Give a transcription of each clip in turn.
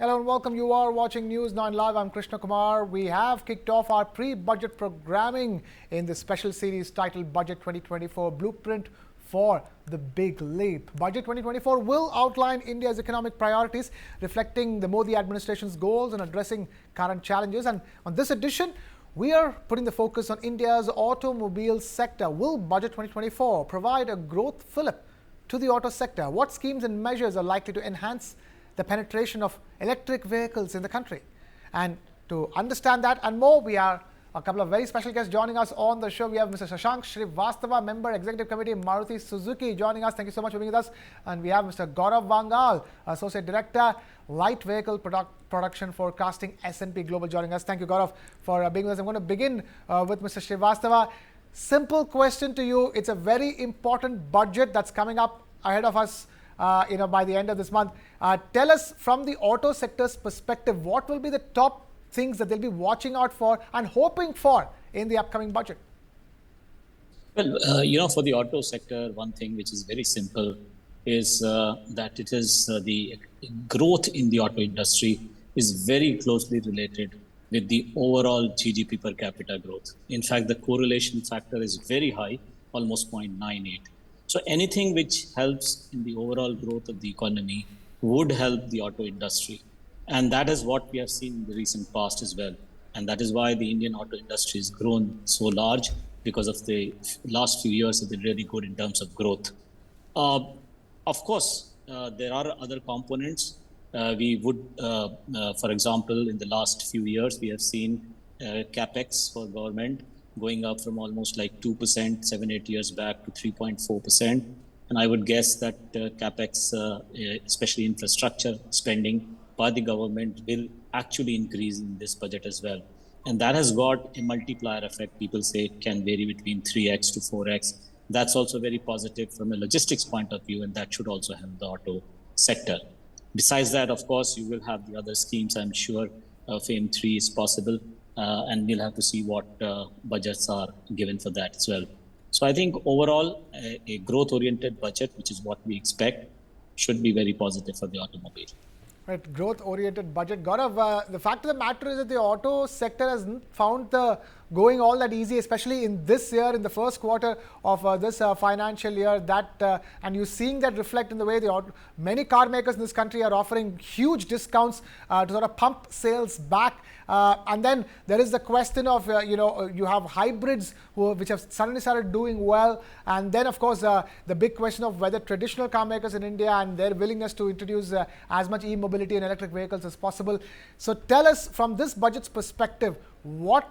Hello and welcome. You are watching News 9 Live. I'm Krishnakumar. We have kicked off our pre-budget programming in the special series titled Budget 2024 Blueprint for the Big Leap. Budget 2024 will outline India's economic priorities, reflecting the Modi administration's goals and addressing current challenges. And on this edition, we are putting the focus on India's automobile sector. Will Budget 2024 provide a growth fillip to the auto sector? What schemes and measures are likely to enhance the penetration of electric vehicles in the country? And to understand that and more, we are a couple of very special guests joining us on the show. We have Mr. Shashank Srivastava, Member Executive Committee, Maruti Suzuki, joining us. Thank you so much for being with us. And we have Mr. Gaurav Vangaal, Associate Director, Light Vehicle Production Forecasting, S&P Global, joining us. Thank you, Gaurav, for being with us. I'm going to begin with Mr. Srivastava. Simple question to you. It's a very important budget that's coming up ahead of us by the end of this month. Tell us from the auto sector's perspective, what will be the top things that they'll be watching out for and hoping for in the upcoming budget? Well, for the auto sector, one thing which is very simple is that it is the growth in the auto industry is very closely related with the overall GDP per capita growth. In fact, the correlation factor is very high, almost 0.98. So anything which helps in the overall growth of the economy would help the auto industry. And that is what we have seen in the recent past as well. And that is why the Indian auto industry has grown so large, because of the last few years have been really good in terms of growth. Of course, there are other components. We would, for example, in the last few years, we have seen capex for government going up from almost like 2% 7-8 years back to 3.4%. And I would guess that capex, especially infrastructure spending by the government, will actually increase in this budget as well. And that has got a multiplier effect. People say it can vary between 3x to 4x. That's also very positive from a logistics point of view, and that should also help the auto sector. Besides that, of course, you will have the other schemes. I'm sure FAME 3 is possible, and we'll have to see what budgets are given for that as well. So I think overall, a growth-oriented budget, which is what we expect, should be very positive for the automobile. Right, growth-oriented budget. Gaurav, the fact of the matter is that the auto sector has found the going all that easy, especially in this year, in the first quarter of this financial year. And you're seeing that reflect in the way many car makers in this country are offering huge discounts to sort of pump sales back. And then there is the question of, you have hybrids which have suddenly started doing well. And then, of course, the big question of whether traditional car makers in India and their willingness to introduce as much e-mobility and electric vehicles as possible. So tell us, from this budget's perspective, what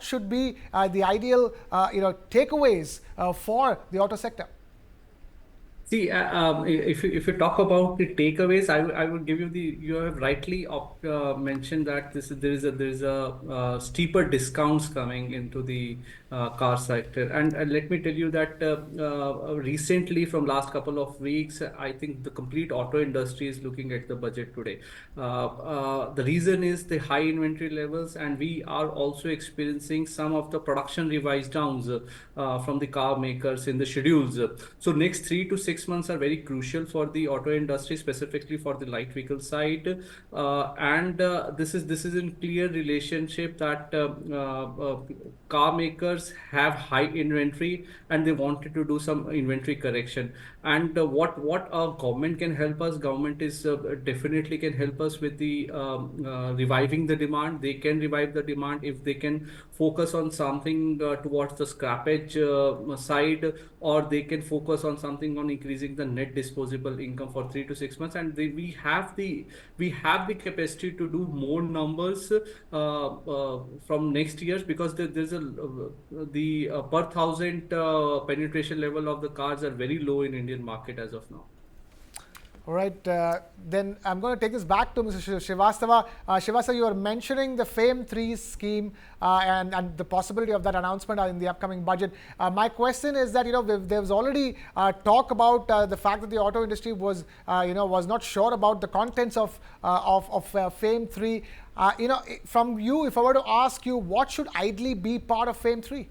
should be the ideal takeaways for the auto sector? See, if you talk about the takeaways, I would give you you have rightly mentioned that there is a steeper discounts coming into the car sector, and let me tell you that recently, from last couple of weeks, I think the complete auto industry is looking at the budget today. The reason is the high inventory levels, and we are also experiencing some of the production revised downs from the car makers in the schedules. So next 3 to 6 months are very crucial for the auto industry, specifically for the light vehicle side, and this is in clear relationship that car makers have high inventory and they wanted to do some inventory correction. And what our government can help us, government is definitely can help us with the reviving the demand. They can revive the demand if they can focus on something towards the scrappage side, or they can focus on something on increasing the net disposable income for 3 to 6 months. And we have the capacity to do more numbers from next years, because there's the per thousand penetration level of the cars are very low in Indian market as of now. All right, then I'm going to take this back to Mr. Srivastava. Srivastava, you were mentioning the FAME 3 scheme and the possibility of that announcement in the upcoming budget. My question is that, there's already talk about the fact that the auto industry was not sure about the contents of FAME 3. From you, if I were to ask you, what should ideally be part of FAME 3?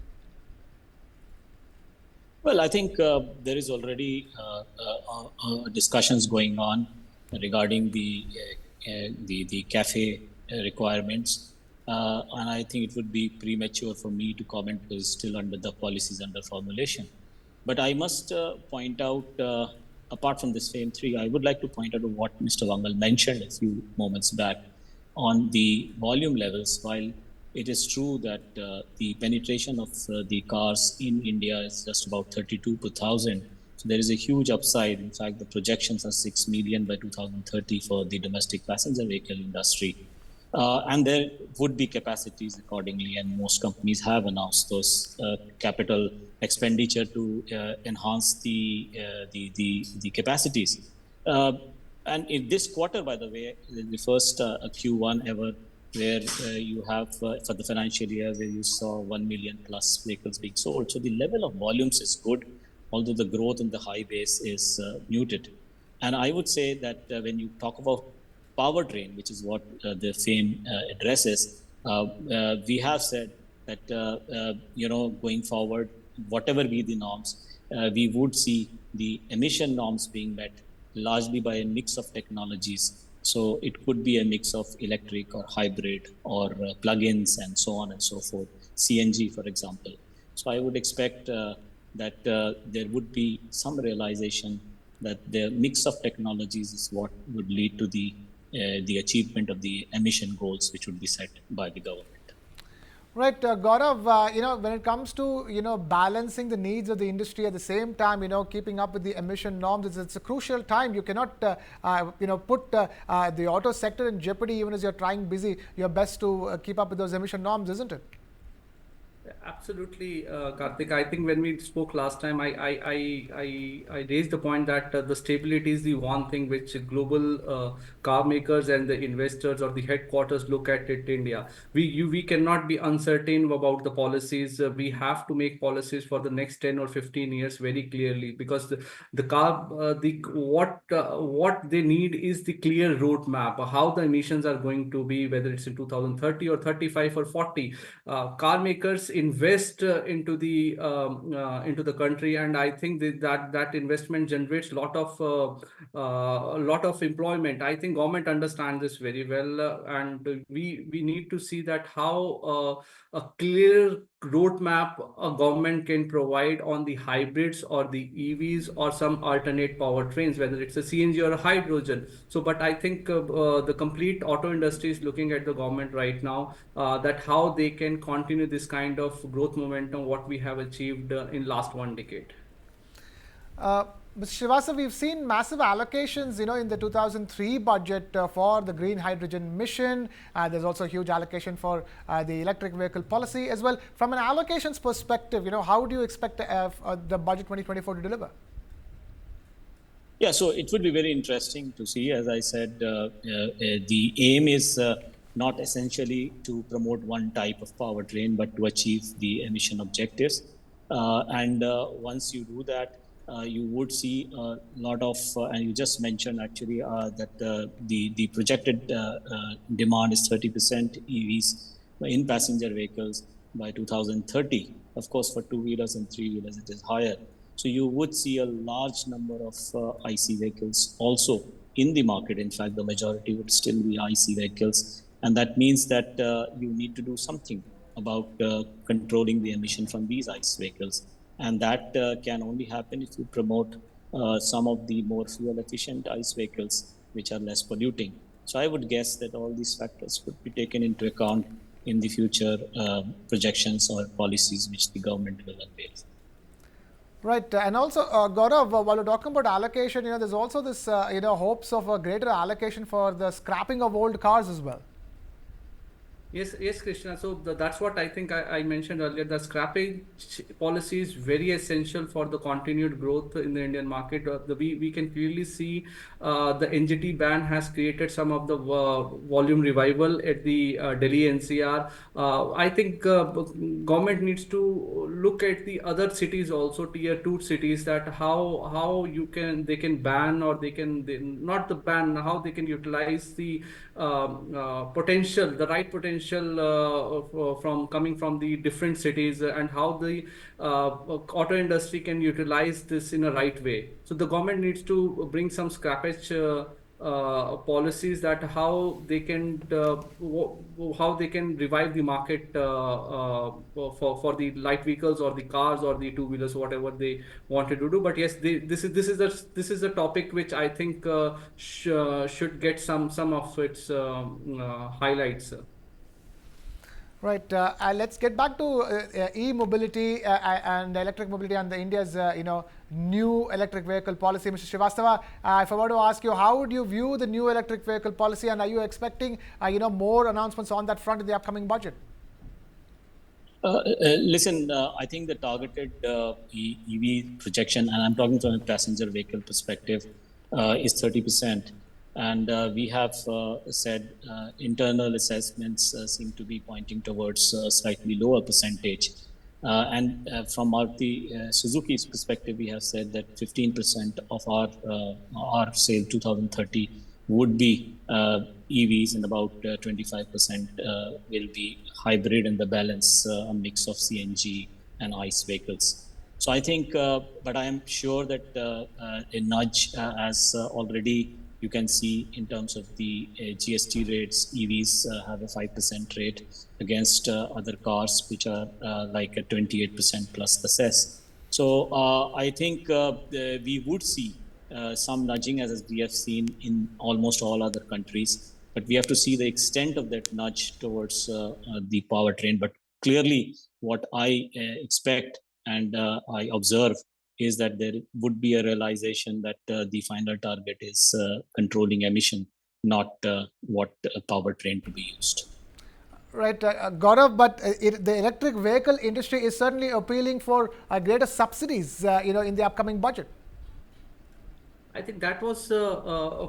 Well, I think there is already discussions going on regarding the the cafe requirements. And I think it would be premature for me to comment because it's still under the policies under formulation. But I must point out, apart from this FAME 3, I would like to point out what Mr. Vangaal mentioned a few moments back on the volume levels. While it is true that the penetration of the cars in India is just about 32 per thousand, so there is a huge upside. In fact, the projections are 6 million by 2030 for the domestic passenger vehicle industry. And there would be capacities accordingly, and most companies have announced those capital expenditure to enhance the capacities. And in this quarter, by the way, the first Q1 ever, where you have for the financial year where you saw 1 million plus vehicles being sold. So the level of volumes is good, although the growth in the high base is muted. And I would say that when you talk about powertrain, which is what the FAME addresses, we have said that going forward, whatever be the norms, we would see the emission norms being met largely by a mix of technologies. So it could be a mix of electric or hybrid or plug-ins and so on and so forth, CNG, for example. So I would expect that there would be some realization that the mix of technologies is what would lead to the achievement of the emission goals which would be set by the government. Right, Gaurav, when it comes to, balancing the needs of the industry at the same time, keeping up with the emission norms, it's a crucial time. You cannot, put the auto sector in jeopardy even as you're trying your best to keep up with those emission norms, isn't it? Absolutely, Karthik. I think when we spoke last time, I raised the point that the stability is the one thing which global car makers and the investors or the headquarters look at it in India. We cannot be uncertain about the policies. We have to make policies for the next 10 or 15 years very clearly, because the car, what they need is the clear roadmap, how the emissions are going to be, whether it's in 2030 or 35 or 40. Car makers invest into the country, and I think that investment generates a lot of employment. I think government understands this very well, and we need to see that how a clear roadmap a government can provide on the hybrids or the EVs or some alternate powertrains, whether it's a CNG or a hydrogen. So, but I think the complete auto industry is looking at the government right now, that how they can continue this kind of growth momentum what we have achieved in last one decade. Mr. Srivastava, we've seen massive allocations, in the 2003 budget for the green hydrogen mission. There's also a huge allocation for the electric vehicle policy as well. From an allocations perspective, how do you expect the budget 2024 to deliver? Yeah, so it would be very interesting to see. As I said, the aim is not essentially to promote one type of powertrain, but to achieve the emission objectives. And once you do that, you would see a lot of, and you just mentioned actually that the projected demand is 30% EVs in passenger vehicles by 2030. Of course, for two-wheelers and three-wheelers, it is higher. So you would see a large number of IC vehicles also in the market. In fact, the majority would still be IC vehicles. And that means that you need to do something about controlling the emission from these IC vehicles. And that can only happen if you promote some of the more fuel efficient IC vehicles, which are less polluting. So I would guess that all these factors would be taken into account in the future projections or policies which the government will unveil. Right, and also Gaurav, while we're talking about allocation, there's also this, hopes of a greater allocation for the scrapping of old cars as well. Yes, Krishna. So that's what I think I mentioned earlier. The scrapping policy is very essential for the continued growth in the Indian market. We can clearly see the NGT ban has created some of the volume revival at the Delhi NCR. I think government needs to look at the other cities also, tier 2 cities, that how they can ban, or not the ban, how they can utilize the potential, the right potential from coming from the different cities, and how the auto industry can utilize this in a right way. So the government needs to bring some scrappage policies that how they can revive the market for the light vehicles or the cars or the two wheelers, whatever they wanted to do. But yes, this is a topic which I think should get some of its highlights. Right. Let's get back to e-mobility and electric mobility and the India's new electric vehicle policy. Mr. Srivastava, if I were to ask you, how would you view the new electric vehicle policy, and are you expecting more announcements on that front in the upcoming budget? Listen, I think the targeted EV projection, and I'm talking from a passenger vehicle perspective, is 30%. And we have said internal assessments seem to be pointing towards a slightly lower percentage. And from Maruti Suzuki's perspective, we have said that 15% of our sale 2030 would be EVs, and about 25% will be hybrid, and the balance a mix of CNG and ICE vehicles. So I think, but I am sure that a nudge, as already you can see in terms of the GST rates, EVs have a 5% rate against other cars, which are like a 28% plus the cess. So I think we would see some nudging, as we have seen in almost all other countries. But we have to see the extent of that nudge towards the powertrain. But clearly, what I expect and I observe is that there would be a realization that the final target is controlling emission, not what powertrain to be used. Right, Gaurav, but the electric vehicle industry is certainly appealing for greater subsidies, in the upcoming budget. I think that was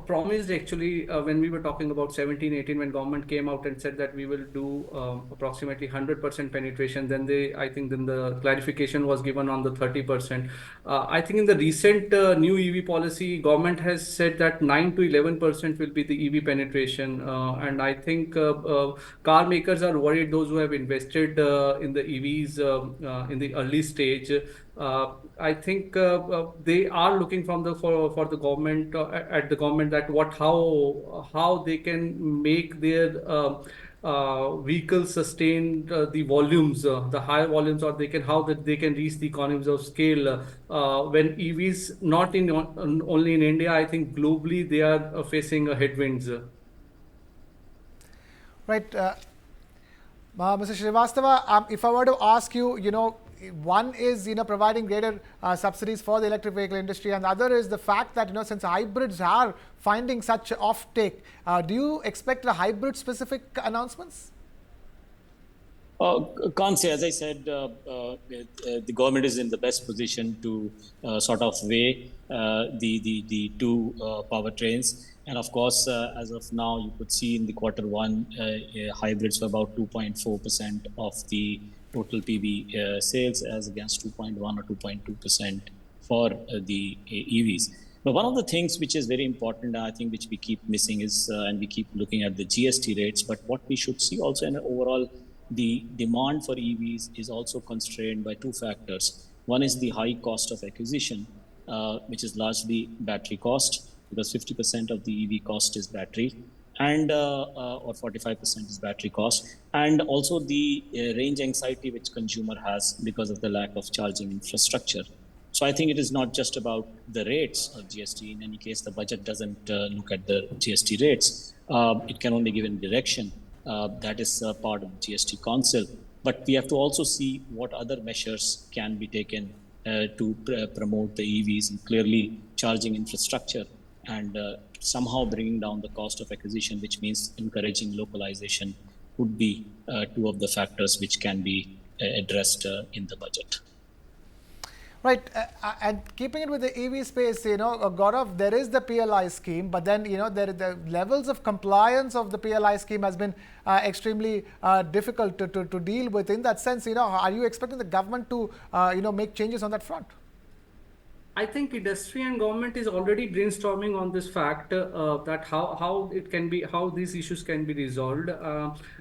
promised actually when we were talking about 17-18, when government came out and said that we will do approximately 100% penetration. Then then the clarification was given on the 30%. I think in the recent new EV policy, government has said that 9 to 11% will be the EV penetration. And I think car makers are worried, those who have invested in the EVs in the early stage. I think they are looking for the government at the government that how they can make their vehicles sustain the volumes, the higher volumes, or they can reach the economies of scale when EVs not in only in India. I think globally they are facing headwinds. Right. Mr. Srivastava, if I were to ask you, one is providing greater subsidies for the electric vehicle industry, and the other is the fact that since hybrids are finding such offtake, do you expect the hybrid specific announcements? Can't say. As I said, the government is in the best position to sort of weigh the two powertrains. And of course, as of now, you could see in the quarter 1, hybrids were about 2.4% of the total PV sales, as against 2.1 or 2.2% for the EVs. But one of the things which is very important, I think, which we keep missing is, and we keep looking at the GST rates, but what we should see also in overall, the demand for EVs is also constrained by two factors. One is the high cost of acquisition, which is largely battery cost, because 50% of the EV cost is battery, and or 45% is battery cost, and also the range anxiety which consumer has because of the lack of charging infrastructure. So I think it is not just about the rates of GST. In any case, the budget doesn't look at the GST rates. It can only give a direction. That is part of the GST Council. But we have to also see what other measures can be taken to promote the EVs, and clearly charging infrastructure, and somehow bringing down the cost of acquisition, which means encouraging localization, would be two of the factors which can be addressed in the budget. Right, and keeping it with the EV space, Gaurav, there is the PLI scheme, but then, the levels of compliance of the PLI scheme has been extremely difficult to deal with. In that sense, are you expecting the government to, make changes on that front? I think industry and government is already brainstorming on this fact that how it can be, how these issues can be resolved.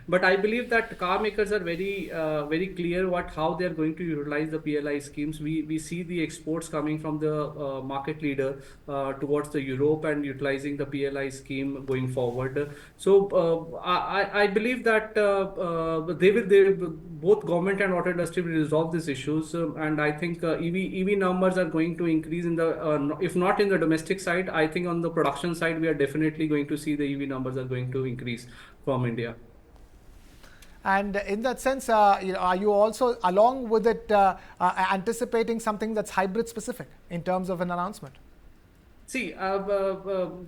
But I believe that car makers are very clear what how they are going to utilize the PLI schemes. We see the exports coming from the market leader towards the Europe and utilizing the PLI scheme going forward. So I believe that both government and auto industry will resolve these issues, and I think EV numbers are going to increase in the if not in the domestic side, I think on the production side we are definitely going to see the EV numbers are going to increase from India. And in that sense, are you also, along with it, anticipating something that's hybrid specific in terms of an announcement? See,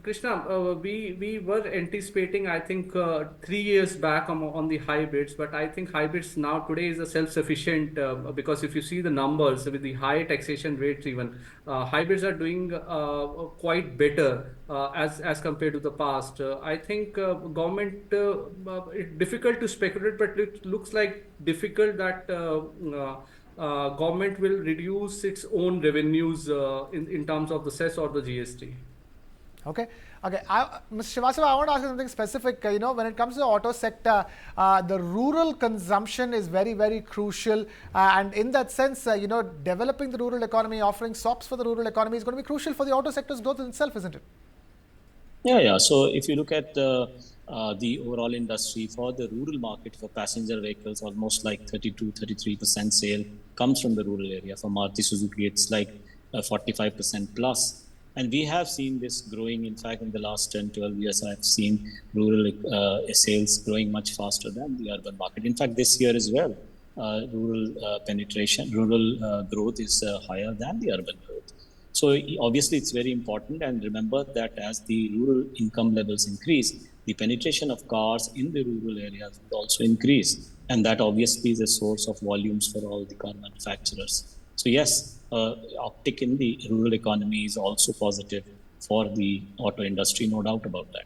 Krishna, we were anticipating, I think, 3 years back on the hybrids, but I think hybrids now today is a self-sufficient because if you see the numbers with the high taxation rates, even hybrids are doing quite better as compared to the past. I think government it's difficult to speculate, but it looks like difficult that. Government will reduce its own revenues in terms of the cess or the GST. Okay. Okay. Mr. Srivastava, I want to ask you something specific. When it comes to the auto sector, the rural consumption is very, very crucial. And in that sense, developing the rural economy, offering SOPs for the rural economy is going to be crucial for the auto sector's growth in itself, isn't it? Yeah. So if you look at the overall industry for the rural market for passenger vehicles, almost like 32-33% sale comes from the rural area. For Maruti Suzuki, it's like 45% plus. And we have seen this growing. In fact, in the last 10-12 years, I've seen rural sales growing much faster than the urban market. In fact, this year as well, rural growth is higher than the urban growth. So obviously, it's very important. And remember that as the rural income levels increase, the penetration of cars in the rural areas would also increase. And that obviously is a source of volumes for all the car manufacturers. So yes, uptick in the rural economy is also positive for the auto industry, no doubt about that.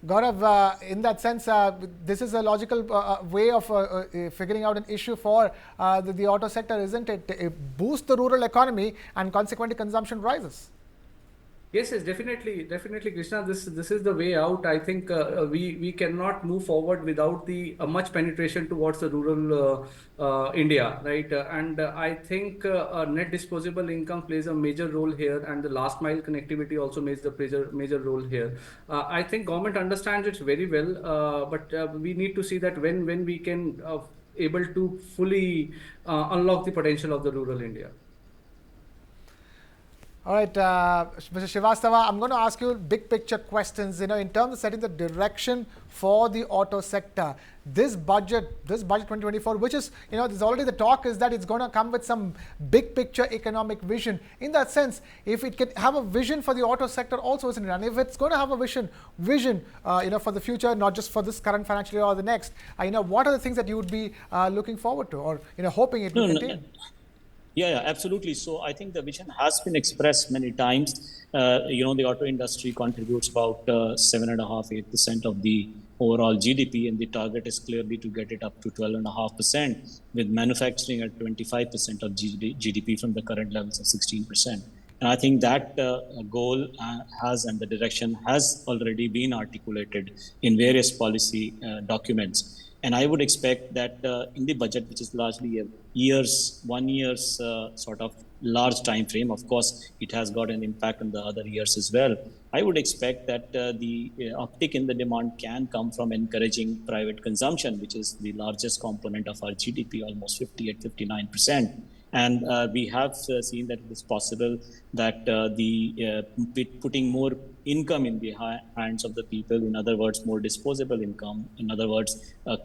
Gaurav, in that sense, this is a logical way of figuring out an issue for the auto sector, isn't it? It boosts the rural economy and consequently consumption rises. Yes, definitely, Krishna. This is the way out. I think we cannot move forward without the much penetration towards the rural India, right? And I think net disposable income plays a major role here, and the last mile connectivity also plays the major role here. I think government understands it very well, but we need to see that when we can able to fully unlock the potential of the rural India. All right, Mr. Srivastava, I'm going to ask you big picture questions, in terms of setting the direction for the auto sector. This budget 2024, which is, there's already the talk is that it's going to come with some big picture economic vision. In that sense, if it can have a vision for the auto sector also, isn't it? And if it's going to have a vision, for the future, not just for this current financial year or the next, what are the things that you would be looking forward to or, hoping it will contain? Yeah, absolutely. So I think the vision has been expressed many times. The auto industry contributes about 7.5-8% of the overall GDP, and the target is clearly to get it up to 12.5%, with manufacturing at 25% of GDP from the current levels of 16%. And I think that goal has and the direction has already been articulated in various policy documents. And I would expect that in the budget, which is largely a 1 year's sort of large time frame, of course, it has got an impact on the other years as well. I would expect that the uptick in the demand can come from encouraging private consumption, which is the largest component of our GDP, almost 58-59%. And we have seen that it is possible that putting more income in the hands of the people, in other words, more disposable income, in other words, a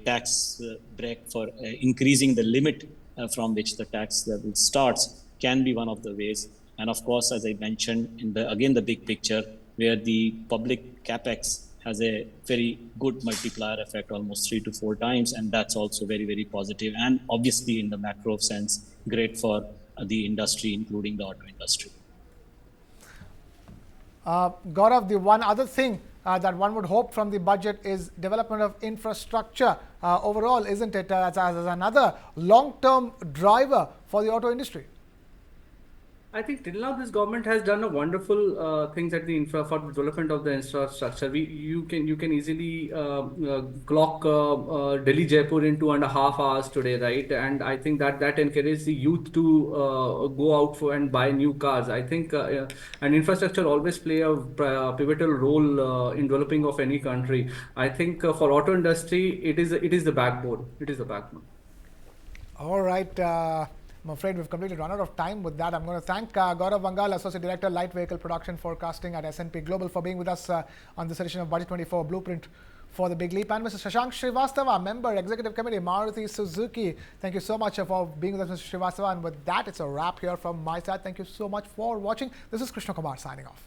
tax break for increasing the limit from which the tax level starts can be one of the ways. And of course, as I mentioned, again, the big picture, where the public capex has a very good multiplier effect, almost 3 to 4 times. And that's also very, very positive. And obviously, in the macro sense, great for the industry, including the auto industry. Gaurav, the one other thing that one would hope from the budget is development of infrastructure overall, isn't it, as another long-term driver for the auto industry? I think till now this government has done a wonderful things at the infra for development of the infrastructure. You can easily clock Delhi Jaipur in 2.5 hours today, right? And I think that encourages the youth to go out for and buy new cars. I think and infrastructure always play a pivotal role in developing of any country. I think for auto industry it is the backbone. It is the backbone. All right. I'm afraid we've completely run out of time with that. I'm going to thank Gaurav Vangaal, Associate Director, Light Vehicle Production Forecasting at S&P Global, for being with us on this edition of Budget 24 Blueprint for the Big Leap. And Mr. Shashank Srivastava, Member, Executive Committee, Maruti Suzuki. Thank you so much for being with us, Mr. Srivastava. And with that, it's a wrap here from my side. Thank you so much for watching. This is Krishnakumar signing off.